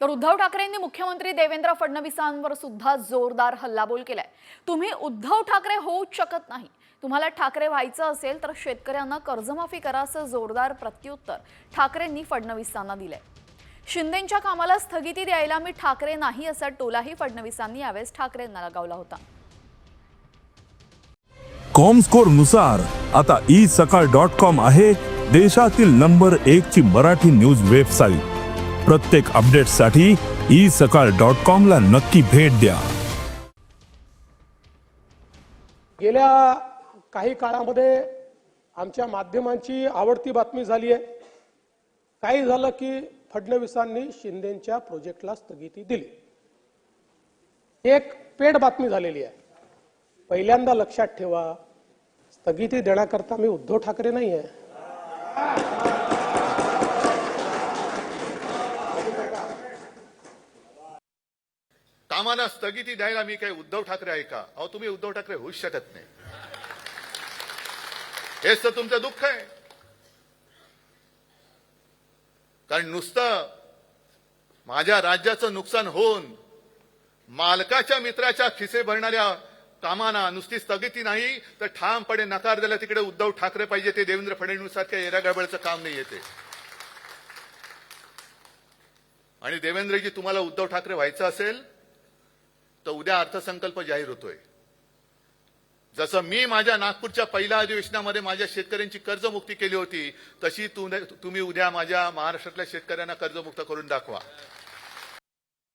तर उद्धव ठाकरेंनी मुख्यमंत्री देवेंद्र फडणवीसांवर सुद्धा जोरदार हल्लाबोल केलाय। तुम्ही उद्धव ठाकरे होऊच शकत नाही, तुम्हाला ठाकरे व्हायचं असेल तर शेतकऱ्यांना कर्जमाफी करा असं जोरदार प्रत्युत्तर ठाकरेंनी फडणवीसांना दिलंय। शिंदेंच्या कामाला स्थगिती द्यायला मी ठाकरे नाही असा टोलाही फडणवीसांनी यावेळेस ठाकरेंना लगावला होता। कॉमस्कोर नुसार आता isakal.com आहे देशातील नंबर 1 ची मराठी न्यूज वेबसाईट। प्रत्येक अपडेटसाठी isakal.com ला नक्की भेट द्या। गेल्या काही काळामध्ये आमच्या माध्यमांची आवडती बातमी झाली आहे। काही झालं की फडणवीसांनी शिंदेंच्या प्रोजेक्टला स्थगिती दिली। एक पेड बातमी झालेली आहे। पहिल्यांदा लक्षात ठेवा, स्थगिती देण्याकरता मी उद्धव ठाकरे नाही आहे। कामाला स्थगिती द्यायला मी काही उद्धव ठाकरे आहे का? अहो, तुम्ही उद्धव ठाकरे होऊच शकत नाही। हेच तर तुमचं दुःख आहे। कारण नुसतं माझ्या राज्याचं नुकसान होऊन मालकाच्या मित्राच्या खिसे भरणाऱ्या कामांना नुसती स्थगिती नाही तर ठामपणे नकार दिला तिकडे उद्धव ठाकरे पाहिजे। ते देवेंद्र फडणवीस सारख्या येरागडबडचं काम नाही येते। आणि देवेंद्रजी, तुम्हाला उद्धव ठाकरे व्हायचं असेल तर उद्या अर्थसंकल्प जाहीर होतोय। जसं मी माझ्या नागपूरच्या पहिल्या अधिवेशनामध्ये माझ्या शेतकऱ्यांची कर्जमुक्ती केली होती, तशी तुम्ही उद्या माझ्या महाराष्ट्रातल्या शेतकऱ्यांना कर्जमुक्त करून दाखवा।